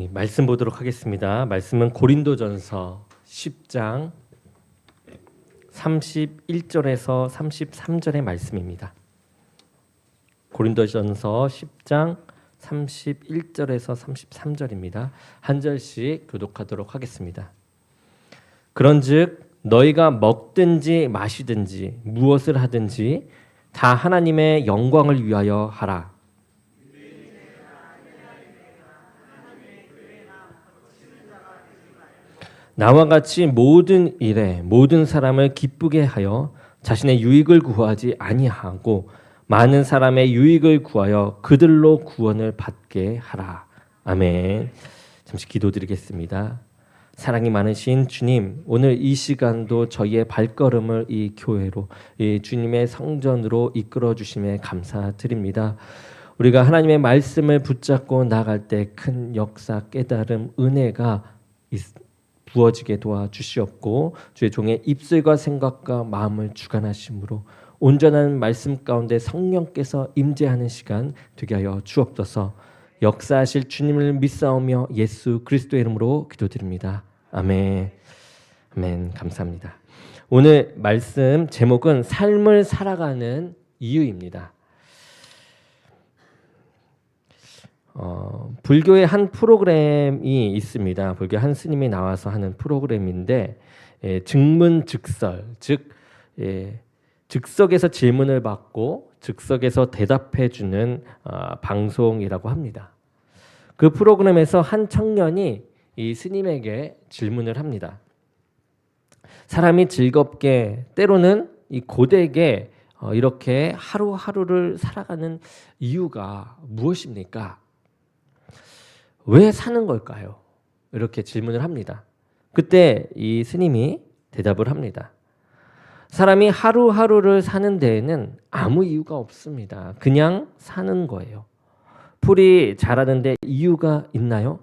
말씀 보도록 하겠습니다. 말씀은 고린도전서 10장 31절에서 33절의 말씀입니다. 고린도전서 10장 31절에서 33절입니다. 한 절씩 교독하도록 하겠습니다. 그런즉 너희가 먹든지 마시든지 무엇을 하든지 다 하나님의 영광을 위하여 하라. 나와 같이 모든 일에 모든 사람을 기쁘게 하여 자신의 유익을 구하지 아니하고 많은 사람의 유익을 구하여 그들로 구원을 받게 하라. 아멘. 잠시 기도드리겠습니다. 사랑이 많으신 주님, 오늘 이 시간도 저희의 발걸음을 이 교회로, 이 주님의 성전으로 이끌어 주심에 감사드립니다. 우리가 하나님의 말씀을 붙잡고 나갈 때 큰 역사, 깨달음, 은혜가 부어지게 도와주시옵고 주의 종의 입술과 생각과 마음을 주관하심으로 온전한 말씀 가운데 성령께서 임재하는 시간 되게 하여 주옵소서. 역사하실 주님을 믿사오며 예수 그리스도의 이름으로 기도드립니다. 아멘. 아멘. 감사합니다. 오늘 말씀 제목은 삶을 살아가는 이유입니다. 불교의 한 프로그램이 있습니다. 불교 한 스님이 나와서 하는 프로그램인데 즉문즉설, 즉 즉석에서 질문을 받고 즉석에서 대답해주는 방송이라고 합니다. 그 프로그램에서 한 청년이 이 스님에게 질문을 합니다. 사람이 즐겁게 때로는 이 고되게 이렇게 하루하루를 살아가는 이유가 무엇입니까? 왜 사는 걸까요? 이렇게 질문을 합니다. 그때 이 스님이 대답을 합니다. 사람이 하루하루를 사는 데에는 아무 이유가 없습니다. 그냥 사는 거예요. 풀이 자라는데 이유가 있나요?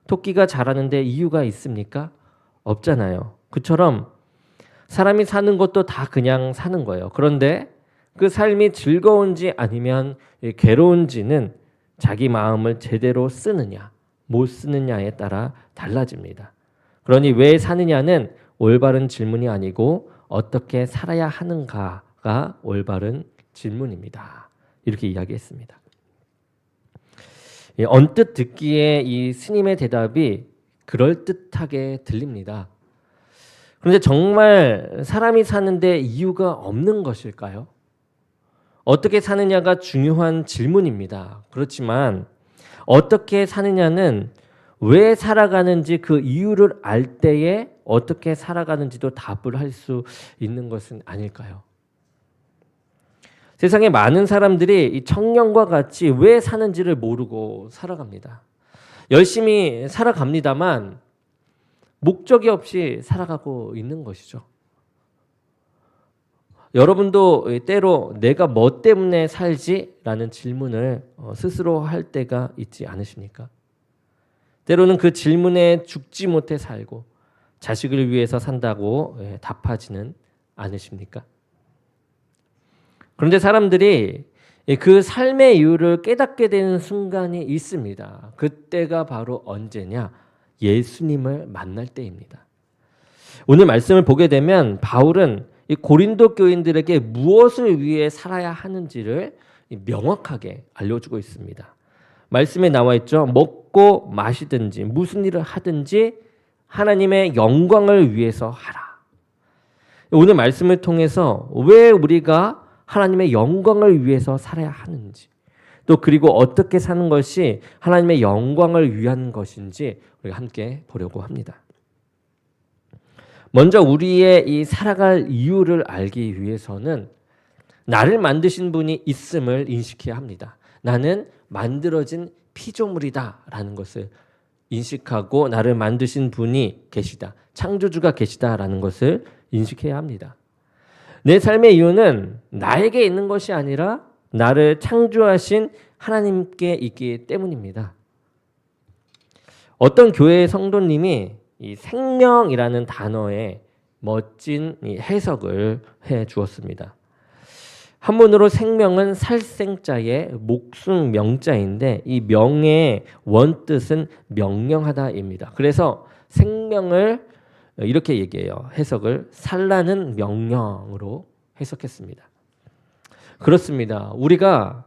토끼가 자라는데 이유가 있습니까? 없잖아요. 그처럼 사람이 사는 것도 다 그냥 사는 거예요. 그런데 그 삶이 즐거운지 아니면 괴로운지는 자기 마음을 제대로 쓰느냐 못 쓰느냐에 따라 달라집니다. 그러니 왜 사느냐는 올바른 질문이 아니고 어떻게 살아야 하는가가 올바른 질문입니다. 이렇게 이야기했습니다. 언뜻 듣기에 이 스님의 대답이 그럴듯하게 들립니다. 그런데 정말 사람이 사는데 이유가 없는 것일까요? 어떻게 사느냐가 중요한 질문입니다. 그렇지만 어떻게 사느냐는 왜 살아가는지 그 이유를 알 때에 어떻게 살아가는지도 답을 할 수 있는 것은 아닐까요? 세상에 많은 사람들이 이 청년과 같이 왜 사는지를 모르고 살아갑니다. 열심히 살아갑니다만 목적이 없이 살아가고 있는 것이죠. 여러분도 때로 내가 뭐 때문에 살지라는 질문을 스스로 할 때가 있지 않으십니까? 때로는 그 질문에 죽지 못해 살고 자식을 위해서 산다고 답하지는 않으십니까? 그런데 사람들이 그 삶의 이유를 깨닫게 되는 순간이 있습니다. 그때가 바로 언제냐? 예수님을 만날 때입니다. 오늘 말씀을 보게 되면 바울은 이 고린도 교인들에게 무엇을 위해 살아야 하는지를 명확하게 알려주고 있습니다. 말씀에 나와 있죠. 먹고 마시든지 무슨 일을 하든지 하나님의 영광을 위해서 하라. 오늘 말씀을 통해서 왜 우리가 하나님의 영광을 위해서 살아야 하는지 또 그리고 어떻게 사는 것이 하나님의 영광을 위한 것인지 우리가 함께 보려고 합니다. 먼저 우리의 이 살아갈 이유를 알기 위해서는 나를 만드신 분이 있음을 인식해야 합니다. 나는 만들어진 피조물이다 라는 것을 인식하고 나를 만드신 분이 계시다. 창조주가 계시다라는 것을 인식해야 합니다. 내 삶의 이유는 나에게 있는 것이 아니라 나를 창조하신 하나님께 있기 때문입니다. 어떤 교회의 성도님이 이 생명이라는 단어에 멋진 이 해석을 해 주었습니다. 한문으로 생명은 살생자의 목숨 명자인데 이 명의 원뜻은 명령하다입니다. 그래서 생명을 이렇게 얘기해요. 해석을 살라는 명령으로 해석했습니다. 그렇습니다. 우리가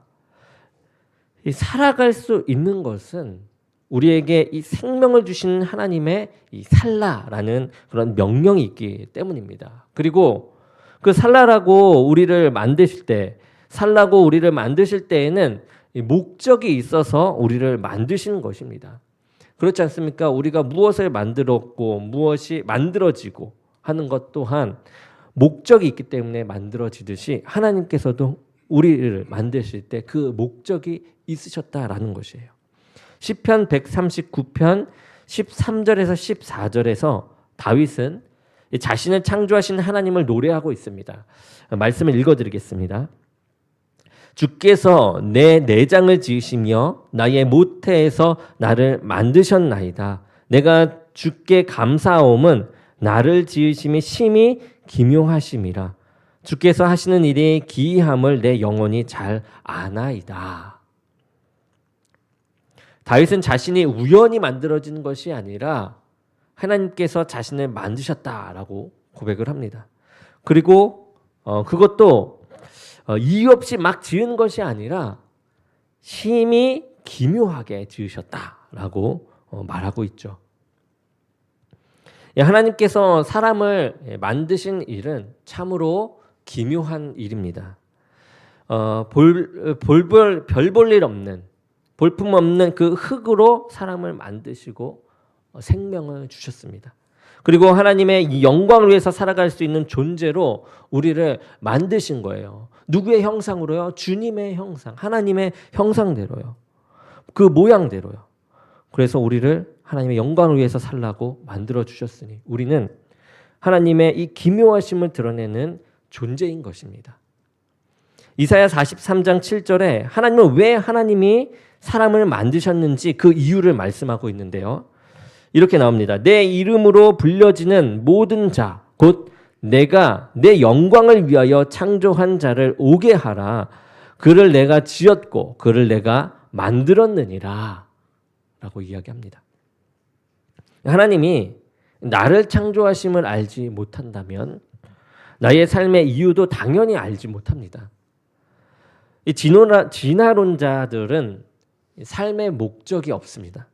살아갈 수 있는 것은 우리에게 이 생명을 주신 하나님의 이 살라라는 그런 명령이 있기 때문입니다. 그리고 그 살라라고 우리를 만드실 때, 살라고 우리를 만드실 때에는 목적이 있어서 우리를 만드시는 것입니다. 그렇지 않습니까? 우리가 무엇을 만들었고 무엇이 만들어지고 하는 것 또한 목적이 있기 때문에 만들어지듯이 하나님께서도 우리를 만드실 때 그 목적이 있으셨다라는 것이에요. 시편 139편 13절에서 14절에서 다윗은 자신을 창조하신 하나님을 노래하고 있습니다. 말씀을 읽어드리겠습니다. 주께서 내 내장을 지으시며 나의 모태에서 나를 만드셨나이다. 내가 주께 감사하옴은 나를 지으심이 심히 기묘하심이라. 주께서 하시는 일이 기이함을 내 영혼이 잘 아나이다. 다윗은 자신이 우연히 만들어진 것이 아니라 하나님께서 자신을 만드셨다라고 고백을 합니다. 그리고 그것도 이유 없이 막 지은 것이 아니라 심히 기묘하게 지으셨다라고 말하고 있죠. 하나님께서 사람을 만드신 일은 참으로 기묘한 일입니다. 별 볼 일 없는, 볼품 없는 그 흙으로 사람을 만드시고 생명을 주셨습니다. 그리고 하나님의 이 영광을 위해서 살아갈 수 있는 존재로 우리를 만드신 거예요. 누구의 형상으로요? 주님의 형상, 하나님의 형상대로요. 그 모양대로요. 그래서 우리를 하나님의 영광을 위해서 살라고 만들어 주셨으니 우리는 하나님의 이 기묘하심을 드러내는 존재인 것입니다. 이사야 43장 7절에 하나님은 왜 하나님이 사람을 만드셨는지 그 이유를 말씀하고 있는데요. 이렇게 나옵니다. 내 이름으로 불려지는 모든 자, 곧 내가 내 영광을 위하여 창조한 자를 오게 하라. 그를 내가 지었고 그를 내가 만들었느니라 라고 이야기합니다. 하나님이 나를 창조하심을 알지 못한다면 나의 삶의 이유도 당연히 알지 못합니다. 이 진화론자들은 삶의 목적이 없습니다.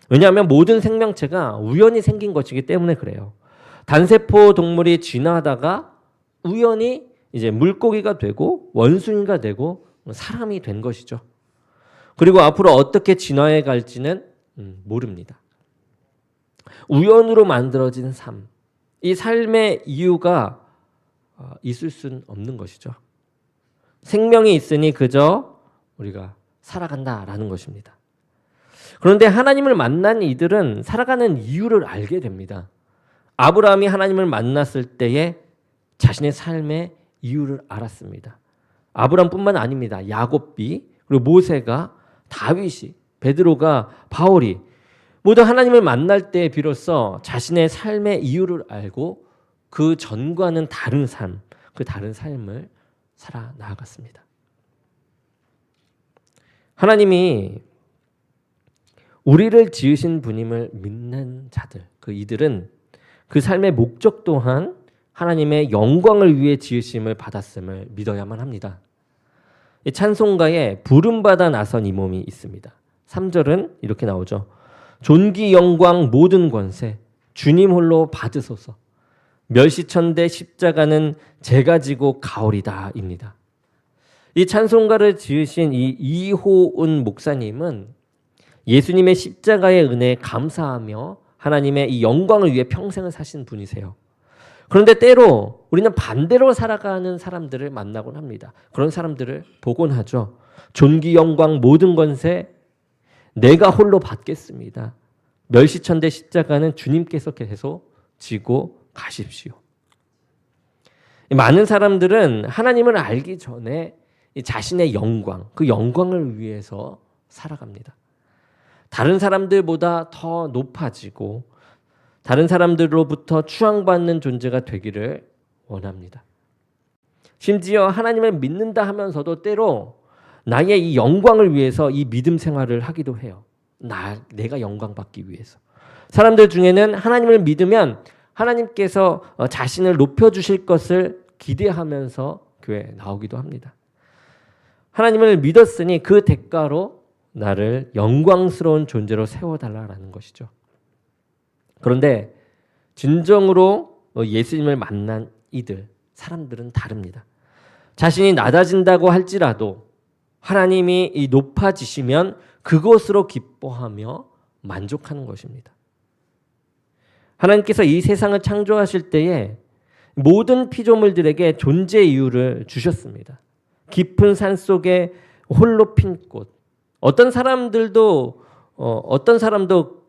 왜냐하면 모든 생명체가 우연히 생긴 것이기 때문에 그래요. 단세포 동물이 진화하다가 우연히 이제 물고기가 되고 원숭이가 되고 사람이 된 것이죠. 그리고 앞으로 어떻게 진화해 갈지는 모릅니다. 우연으로 만들어진 삶, 이 삶의 이유가 있을 수는 없는 것이죠. 생명이 있으니 그저 우리가 살아간다라는 것입니다. 그런데 하나님을 만난 이들은 살아가는 이유를 알게 됩니다. 아브라함이 하나님을 만났을 때에 자신의 삶의 이유를 알았습니다. 아브라함뿐만 아닙니다. 야곱비, 그리고 모세가, 다윗이, 베드로가, 바울이 모두 하나님을 만날 때 비로소 자신의 삶의 이유를 알고 그 전과는 다른 삶, 그 다른 삶을 살아 나아갔습니다. 하나님이 우리를 지으신 분임을 믿는 자들, 그 이들은 그 삶의 목적 또한 하나님의 영광을 위해 지으심을 받았음을 믿어야만 합니다. 찬송가에 부름받아 나선 이 몸이 있습니다. 3절은 이렇게 나오죠. 존귀 영광 모든 권세 주님 홀로 받으소서. 멸시천대 십자가는 제가 지고 가오리다입니다. 이 찬송가를 지으신 이 이호은 목사님은 예수님의 십자가의 은혜에 감사하며 하나님의 이 영광을 위해 평생을 사신 분이세요. 그런데 때로 우리는 반대로 살아가는 사람들을 만나곤 합니다. 그런 사람들을 보곤 하죠. 존귀 영광 모든 권세 내가 홀로 받겠습니다. 멸시천대 십자가는 주님께서 계속 지고 가십시오. 많은 사람들은 하나님을 알기 전에 자신의 영광, 그 영광을 위해서 살아갑니다. 다른 사람들보다 더 높아지고 다른 사람들로부터 추앙받는 존재가 되기를 원합니다. 심지어 하나님을 믿는다 하면서도 때로 나의 이 영광을 위해서 이 믿음 생활을 하기도 해요. 내가 영광 받기 위해서. 사람들 중에는 하나님을 믿으면 하나님께서 자신을 높여주실 것을 기대하면서 교회에 나오기도 합니다. 하나님을 믿었으니 그 대가로 나를 영광스러운 존재로 세워달라는 것이죠. 그런데 진정으로 예수님을 만난 사람들은 다릅니다. 자신이 낮아진다고 할지라도 하나님이 이 높아지시면 그것으로 기뻐하며 만족하는 것입니다. 하나님께서 이 세상을 창조하실 때에 모든 피조물들에게 존재 이유를 주셨습니다. 깊은 산 속에 홀로 핀 꽃. 어떤 사람도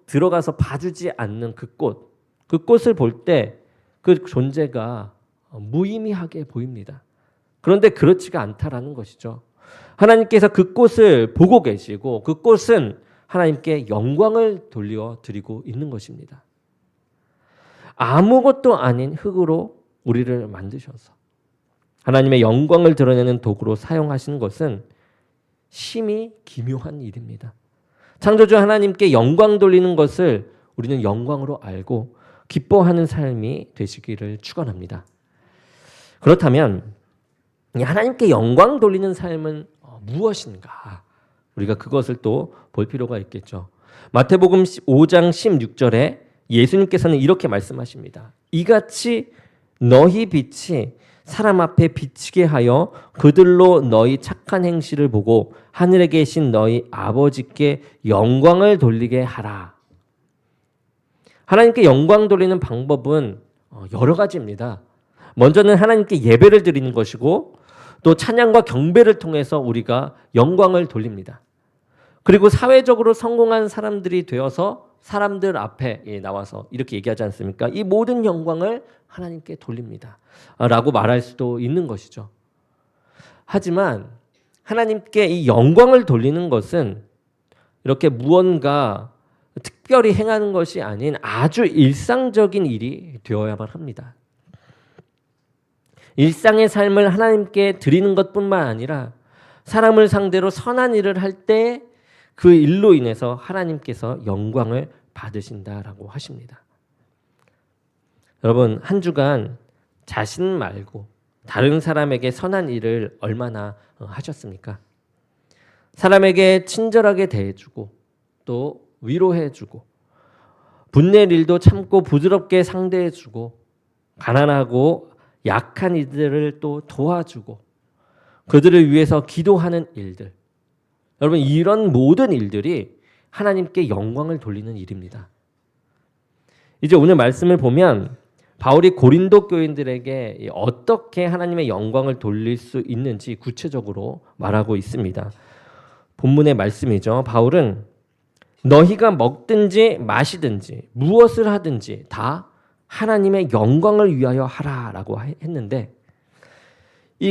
들어가서 봐주지 않는 그 꽃을 볼 때 그 존재가 무의미하게 보입니다. 그런데 그렇지가 않다라는 것이죠. 하나님께서 그 꽃을 보고 계시고 그 꽃은 하나님께 영광을 돌려드리고 있는 것입니다. 아무것도 아닌 흙으로 우리를 만드셔서 하나님의 영광을 드러내는 도구로 사용하시는 것은 심히 기묘한 일입니다. 창조주 하나님께 영광 돌리는 것을 우리는 영광으로 알고 기뻐하는 삶이 되시기를 축원합니다. 그렇다면 하나님께 영광 돌리는 삶은 무엇인가? 우리가 그것을 또 볼 필요가 있겠죠. 마태복음 5장 16절에 예수님께서는 이렇게 말씀하십니다. 이같이 너희 빛이 사람 앞에 비치게 하여 그들로 너희 착한 행실을 보고 하늘에 계신 너희 아버지께 영광을 돌리게 하라. 하나님께 영광 돌리는 방법은 여러 가지입니다. 먼저는 하나님께 예배를 드리는 것이고 또 찬양과 경배를 통해서 우리가 영광을 돌립니다. 그리고 사회적으로 성공한 사람들이 되어서 사람들 앞에 나와서 이렇게 얘기하지 않습니까? 이 모든 영광을 하나님께 돌립니다. 라고 말할 수도 있는 것이죠. 하지만 하나님께 이 영광을 돌리는 것은 이렇게 무언가 특별히 행하는 것이 아닌 아주 일상적인 일이 되어야만 합니다. 일상의 삶을 하나님께 드리는 것뿐만 아니라 사람을 상대로 선한 일을 할 때 그 일로 인해서 하나님께서 영광을 받으신다라고 하십니다. 여러분, 한 주간 자신 말고 다른 사람에게 선한 일을 얼마나 하셨습니까? 사람에게 친절하게 대해주고 또 위로해주고 분낼 일도 참고 부드럽게 상대해주고 가난하고 약한 이들을 또 도와주고 그들을 위해서 기도하는 일들. 여러분, 이런 모든 일들이 하나님께 영광을 돌리는 일입니다. 이제 오늘 말씀을 보면 바울이 고린도 교인들에게 어떻게 하나님의 영광을 돌릴 수 있는지 구체적으로 말하고 있습니다. 본문의 말씀이죠. 바울은 너희가 먹든지 마시든지 무엇을 하든지 다 하나님의 영광을 위하여 하라라고 했는데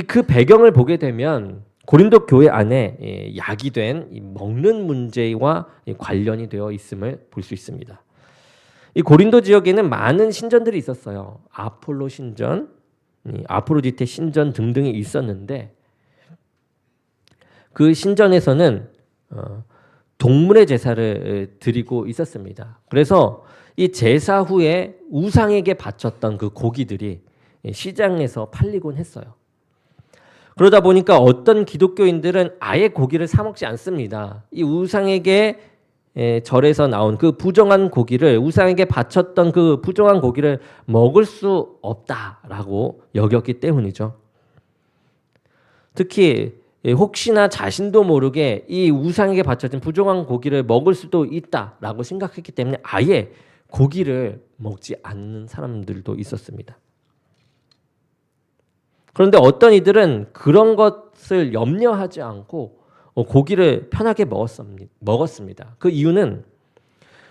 그 배경을 보게 되면 고린도 교회 안에 야기된 먹는 문제와 관련이 되어 있음을 볼 수 있습니다. 이 고린도 지역에는 많은 신전들이 있었어요. 아폴로 신전, 아프로디테 신전 등등이 있었는데 그 신전에서는 동물의 제사를 드리고 있었습니다. 그래서 이 제사 후에 우상에게 바쳤던 그 고기들이 시장에서 팔리곤 했어요. 그러다 보니까 어떤 기독교인들은 아예 고기를 사 먹지 않습니다. 이 우상에게 절에서 나온 그 부정한 고기를, 우상에게 바쳤던 그 부정한 고기를 먹을 수 없다라고 여겼기 때문이죠. 특히 혹시나 자신도 모르게 이 우상에게 바쳐진 부정한 고기를 먹을 수도 있다라고 생각했기 때문에 아예 고기를 먹지 않는 사람들도 있었습니다. 그런데 어떤 이들은 그런 것을 염려하지 않고 고기를 편하게 먹었습니다. 그 이유는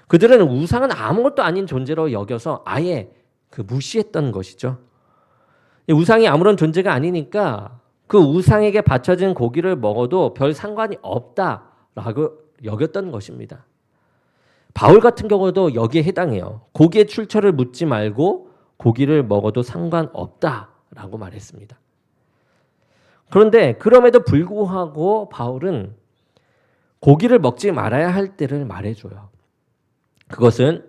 그들은 우상은 아무것도 아닌 존재로 여겨서 아예 무시했던 것이죠. 우상이 아무런 존재가 아니니까 그 우상에게 바쳐진 고기를 먹어도 별 상관이 없다라고 여겼던 것입니다. 바울 같은 경우도 여기에 해당해요. 고기의 출처를 묻지 말고 고기를 먹어도 상관없다라고 말했습니다. 그런데 그럼에도 불구하고 바울은 고기를 먹지 말아야 할 때를 말해줘요. 그것은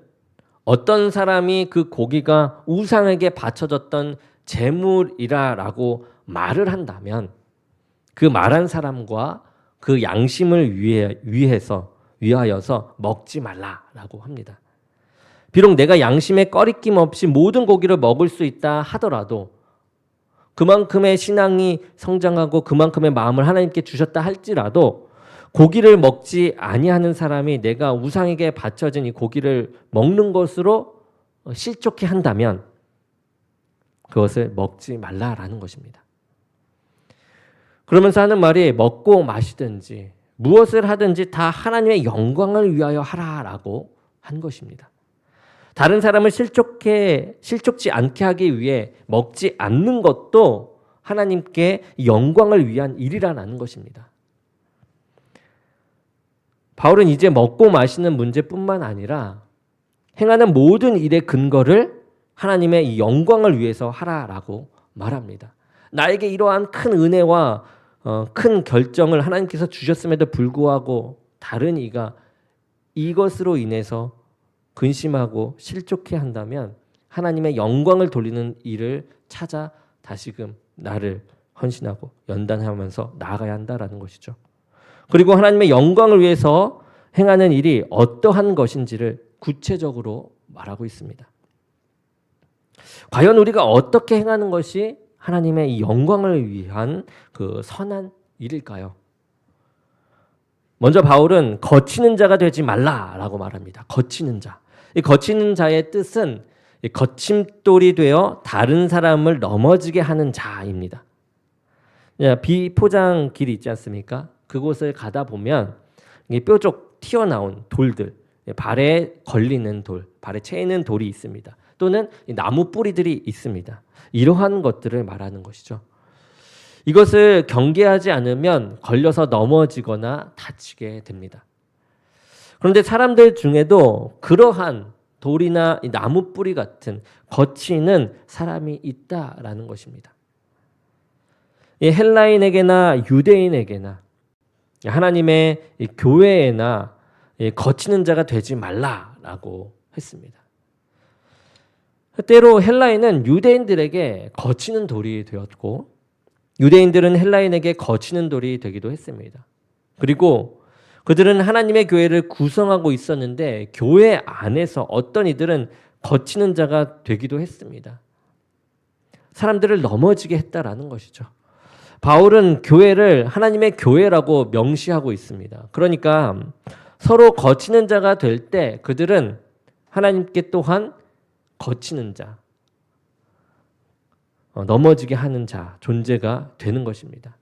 어떤 사람이 그 고기가 우상에게 바쳐졌던 제물이라라고 말을 한다면 그 말한 사람과 그 양심을 위하여서 먹지 말라라고 합니다. 비록 내가 양심에 꺼리낌 없이 모든 고기를 먹을 수 있다 하더라도 그만큼의 신앙이 성장하고 그만큼의 마음을 하나님께 주셨다 할지라도 고기를 먹지 아니하는 사람이 내가 우상에게 바쳐진 이 고기를 먹는 것으로 실족해 한다면 그것을 먹지 말라라는 것입니다. 그러면서 하는 말이 먹고 마시든지 무엇을 하든지 다 하나님의 영광을 위하여 하라라고 한 것입니다. 다른 사람을 실족지 않게 하기 위해 먹지 않는 것도 하나님께 영광을 위한 일이라는 것입니다. 바울은 이제 먹고 마시는 문제뿐만 아니라 행하는 모든 일의 근거를 하나님의 이 영광을 위해서 하라라고 말합니다. 나에게 이러한 큰 은혜와 큰 결정을 하나님께서 주셨음에도 불구하고 다른 이가 이것으로 인해서 근심하고 실족해 한다면 하나님의 영광을 돌리는 일을 찾아 다시금 나를 헌신하고 연단하면서 나아가야 한다라는 것이죠. 그리고 하나님의 영광을 위해서 행하는 일이 어떠한 것인지를 구체적으로 말하고 있습니다. 과연 우리가 어떻게 행하는 것이 하나님의 이 영광을 위한 그 선한 일일까요? 먼저 바울은 거치는 자가 되지 말라라고 말합니다. 거치는 자. 이 거치는 자의 뜻은 거침돌이 되어 다른 사람을 넘어지게 하는 자입니다. 비포장 길이 있지 않습니까? 그곳을 가다 보면 뾰족 튀어나온 돌들, 발에 걸리는 돌, 발에 채이는 돌이 있습니다. 또는 나무 뿌리들이 있습니다. 이러한 것들을 말하는 것이죠. 이것을 경계하지 않으면 걸려서 넘어지거나 다치게 됩니다. 그런데 사람들 중에도 그러한 돌이나 나무 뿌리 같은 거치는 사람이 있다라는 것입니다. 헬라인에게나 유대인에게나 하나님의 교회에나 거치는 자가 되지 말라라고 했습니다. 때로 헬라인은 유대인들에게 거치는 돌이 되었고 유대인들은 헬라인에게 거치는 돌이 되기도 했습니다. 그리고 그들은 하나님의 교회를 구성하고 있었는데 교회 안에서 어떤 이들은 거치는 자가 되기도 했습니다. 사람들을 넘어지게 했다라는 것이죠. 바울은 교회를 하나님의 교회라고 명시하고 있습니다. 그러니까 서로 거치는 자가 될 때 그들은 하나님께 또한 거치는 자, 넘어지게 하는 자, 존재가 되는 것입니다.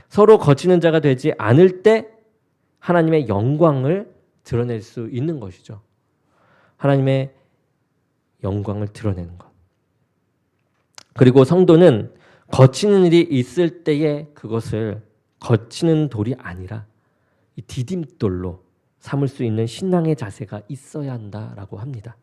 서로 거치는 자가 되지 않을 때 하나님의 영광을 드러낼 수 있는 것이죠. 하나님의 영광을 드러내는 것. 그리고 성도는 거치는 일이 있을 때에 그것을 거치는 돌이 아니라 이 디딤돌로 삼을 수 있는 신앙의 자세가 있어야 한다라고 합니다.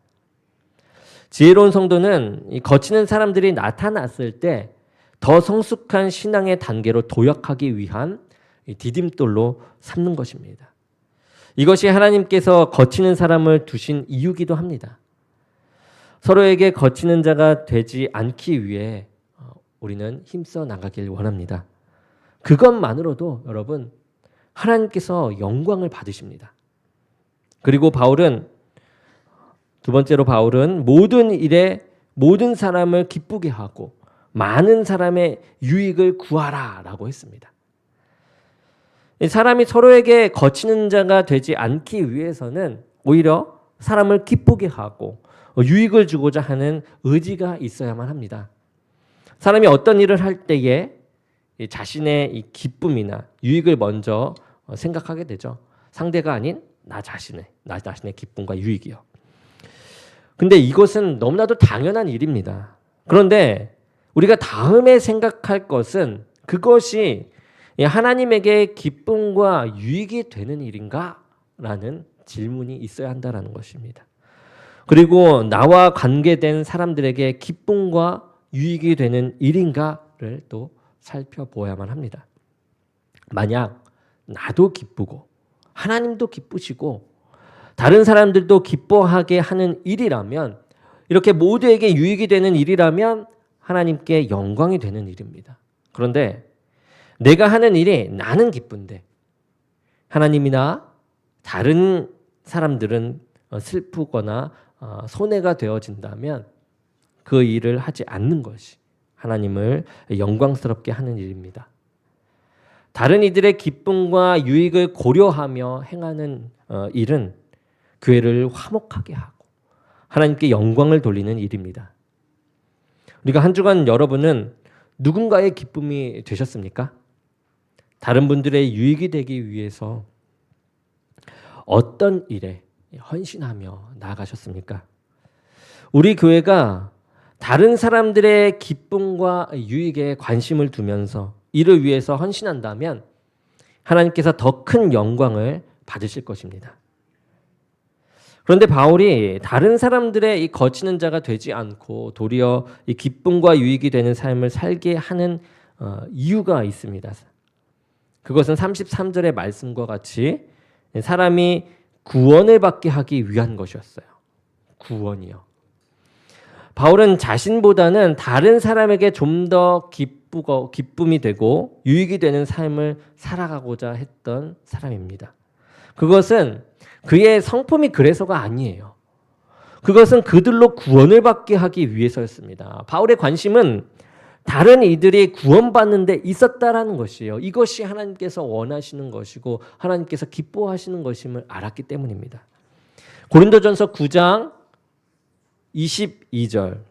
지혜로운 성도는 이 거치는 사람들이 나타났을 때 더 성숙한 신앙의 단계로 도약하기 위한 이 디딤돌로 삼는 것입니다. 이것이 하나님께서 거치는 사람을 두신 이유기도 합니다. 서로에게 거치는 자가 되지 않기 위해 우리는 힘써 나가길 원합니다. 그것만으로도 여러분 하나님께서 영광을 받으십니다. 그리고 두 번째로 바울은 모든 일에 모든 사람을 기쁘게 하고 많은 사람의 유익을 구하라라고 했습니다. 사람이 서로에게 거치는 자가 되지 않기 위해서는 오히려 사람을 기쁘게 하고 유익을 주고자 하는 의지가 있어야만 합니다. 사람이 어떤 일을 할 때에 자신의 이 기쁨이나 유익을 먼저 생각하게 되죠. 상대가 아닌 나 자신의 기쁨과 유익이요. 근데 이것은 너무나도 당연한 일입니다. 그런데 우리가 다음에 생각할 것은 그것이 하나님에게 기쁨과 유익이 되는 일인가? 라는 질문이 있어야 한다는 것입니다. 그리고 나와 관계된 사람들에게 기쁨과 유익이 되는 일인가를 또 살펴보아야만 합니다. 만약 나도 기쁘고 하나님도 기쁘시고 다른 사람들도 기뻐하게 하는 일이라면, 이렇게 모두에게 유익이 되는 일이라면 하나님께 영광이 되는 일입니다. 그런데 내가 하는 일이 나는 기쁜데 하나님이나 다른 사람들은 슬프거나 손해가 되어진다면 그 일을 하지 않는 것이 하나님을 영광스럽게 하는 일입니다. 다른 이들의 기쁨과 유익을 고려하며 행하는 일은 교회를 화목하게 하고 하나님께 영광을 돌리는 일입니다. 우리가 한 주간 여러분은 누군가의 기쁨이 되셨습니까? 다른 분들의 유익이 되기 위해서 어떤 일에 헌신하며 나아가셨습니까? 우리 교회가 다른 사람들의 기쁨과 유익에 관심을 두면서 이를 위해서 헌신한다면 하나님께서 더 큰 영광을 받으실 것입니다. 그런데 바울이 다른 사람들의 이 거치는 자가 되지 않고 도리어 이 기쁨과 유익이 되는 삶을 살게 하는 이유가 있습니다. 그것은 33절의 말씀과 같이 사람이 구원을 받게 하기 위한 것이었어요. 구원이요. 바울은 자신보다는 다른 사람에게 좀 더 기쁨이 되고 유익이 되는 삶을 살아가고자 했던 사람입니다. 그것은 그의 성품이 그래서가 아니에요. 그것은 그들로 구원을 받게 하기 위해서였습니다. 바울의 관심은 다른 이들이 구원받는 데 있었다라는 것이에요. 이것이 하나님께서 원하시는 것이고 하나님께서 기뻐하시는 것임을 알았기 때문입니다. 고린도전서 9장 22절.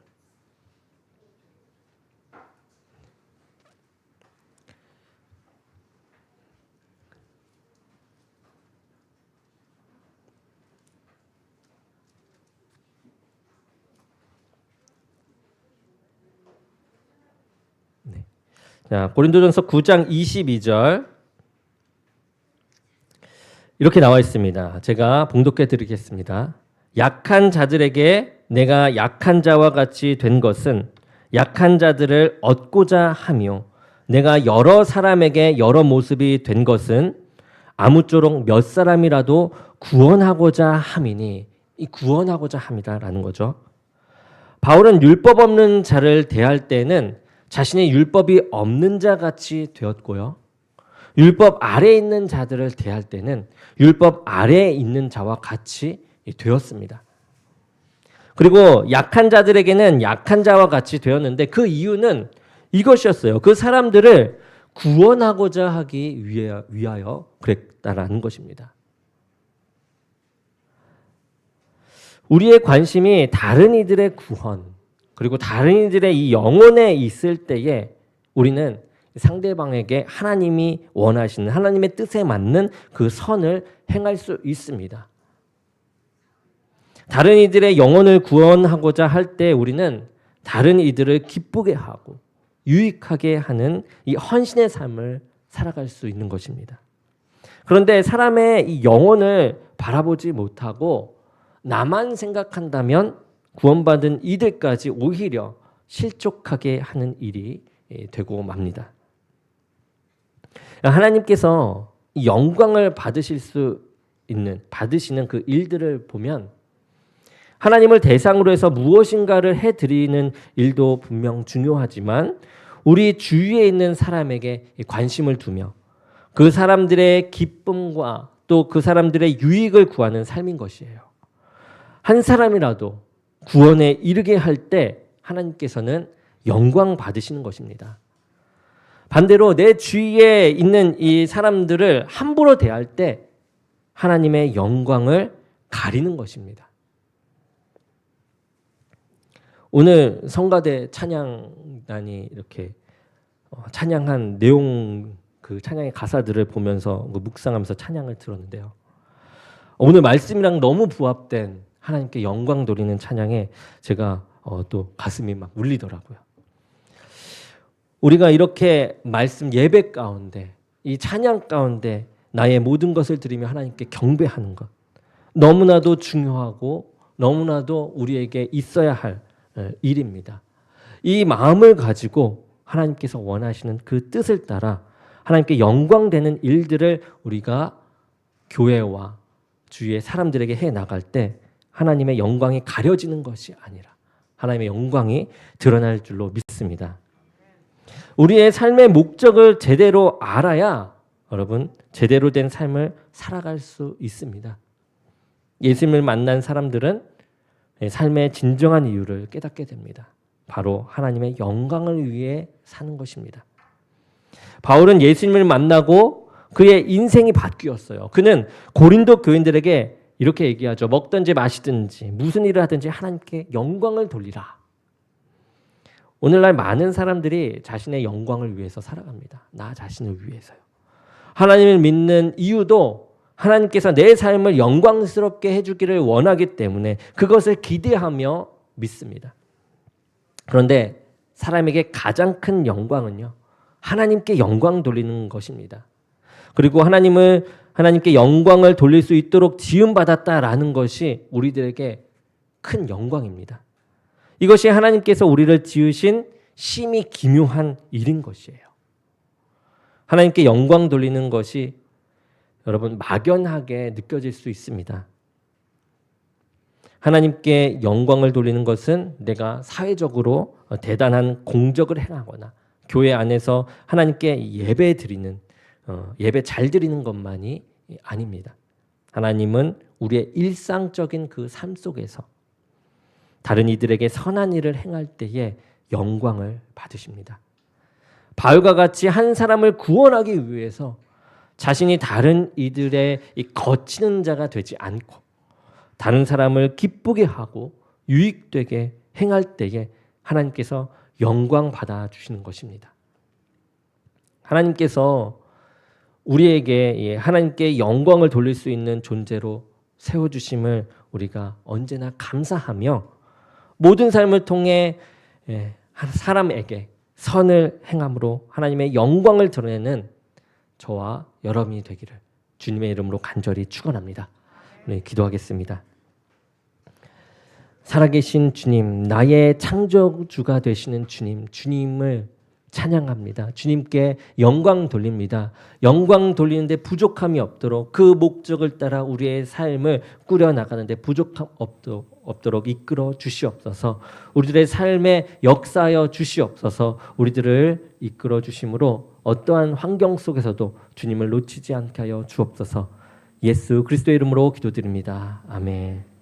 자, 고린도전서 9장 22절 이렇게 나와 있습니다. 제가 봉독해 드리겠습니다. 약한 자들에게 내가 약한 자와 같이 된 것은 약한 자들을 얻고자 하며 내가 여러 사람에게 여러 모습이 된 것은 아무쪼록 몇 사람이라도 구원하고자 함이니, 이 구원하고자 함이다라는 거죠. 바울은 율법 없는 자를 대할 때는 자신의 율법이 없는 자 같이 되었고요. 율법 아래에 있는 자들을 대할 때는 율법 아래에 있는 자와 같이 되었습니다. 그리고 약한 자들에게는 약한 자와 같이 되었는데 그 이유는 이것이었어요. 그 사람들을 구원하고자 하기 위하여 그랬다라는 것입니다. 우리의 관심이 다른 이들의 구원, 그리고 다른 이들의 이 영혼에 있을 때에 우리는 상대방에게 하나님이 원하시는 하나님의 뜻에 맞는 그 선을 행할 수 있습니다. 다른 이들의 영혼을 구원하고자 할 때 우리는 다른 이들을 기쁘게 하고 유익하게 하는 이 헌신의 삶을 살아갈 수 있는 것입니다. 그런데 사람의 이 영혼을 바라보지 못하고 나만 생각한다면 구원받은 이들까지 오히려 실족하게 하는 일이 되고 맙니다. 하나님께서 영광을 받으시는 그 일들을 보면 하나님을 대상으로 해서 무엇인가를 해드리는 일도 분명 중요하지만 우리 주위에 있는 사람에게 관심을 두며 그 사람들의 기쁨과 또 그 사람들의 유익을 구하는 삶인 것이에요. 한 사람이라도 구원에 이르게 할 때 하나님께서는 영광 받으시는 것입니다. 반대로 내 주위에 있는 이 사람들을 함부로 대할 때 하나님의 영광을 가리는 것입니다. 오늘 성가대 찬양단이 이렇게 찬양한 내용, 그 찬양의 가사들을 보면서 묵상하면서 찬양을 들었는데요. 오늘 말씀이랑 너무 부합된 하나님께 영광 돌리는 찬양에 제가 또 가슴이 막 울리더라고요. 우리가 이렇게 말씀 예배 가운데 이 찬양 가운데 나의 모든 것을 드리며 하나님께 경배하는 것 너무나도 중요하고 너무나도 우리에게 있어야 할 일입니다. 이 마음을 가지고 하나님께서 원하시는 그 뜻을 따라 하나님께 영광되는 일들을 우리가 교회와 주위의 사람들에게 해 나갈 때 하나님의 영광이 가려지는 것이 아니라 하나님의 영광이 드러날 줄로 믿습니다. 우리의 삶의 목적을 제대로 알아야 여러분 제대로 된 삶을 살아갈 수 있습니다. 예수님을 만난 사람들은 삶의 진정한 이유를 깨닫게 됩니다. 바로 하나님의 영광을 위해 사는 것입니다. 바울은 예수님을 만나고 그의 인생이 바뀌었어요. 그는 고린도 교인들에게 이렇게 얘기하죠. 먹든지 마시든지 무슨 일을 하든지 하나님께 영광을 돌리라. 오늘날 많은 사람들이 자신의 영광을 위해서 살아갑니다. 나 자신을 위해서요. 하나님을 믿는 이유도 하나님께서 내 삶을 영광스럽게 해주기를 원하기 때문에 그것을 기대하며 믿습니다. 그런데 사람에게 가장 큰 영광은요, 하나님께 영광 돌리는 것입니다. 그리고 하나님께 영광을 돌릴 수 있도록 지음받았다라는 것이 우리들에게 큰 영광입니다. 이것이 하나님께서 우리를 지으신 심히 기묘한 일인 것이에요. 하나님께 영광 돌리는 것이 여러분 막연하게 느껴질 수 있습니다. 하나님께 영광을 돌리는 것은 내가 사회적으로 대단한 공적을 행하거나 교회 안에서 하나님께 예배 드리는 예배 잘 드리는 것만이 아닙니다. 하나님은 우리의 일상적인 그 삶 속에서 다른 이들에게 선한 일을 행할 때에 영광을 받으십니다. 바울과 같이 한 사람을 구원하기 위해서 자신이 다른 이들의 거치는 자가 되지 않고 다른 사람을 기쁘게 하고 유익되게 행할 때에 하나님께서 영광 받아주시는 것입니다. 하나님께서 우리에게 하나님께 영광을 돌릴 수 있는 존재로 세워주심을 우리가 언제나 감사하며 모든 삶을 통해 사람에게 선을 행함으로 하나님의 영광을 드러내는 저와 여러분이 되기를 주님의 이름으로 간절히 축원합니다. 네, 기도하겠습니다. 살아계신 주님, 나의 창조주가 되시는 주님, 주님을 찬양합니다. 주님께 영광 돌립니다. 영광 돌리는데 부족함이 없도록 그 목적을 따라 우리의 삶을 꾸려나가는데 부족함 없도록 이끌어 주시옵소서. 우리들의 삶에 역사하여 주시옵소서. 우리들을 이끌어 주심으로 어떠한 환경 속에서도 주님을 놓치지 않게 하여 주옵소서. 예수 그리스도의 이름으로 기도드립니다. 아멘.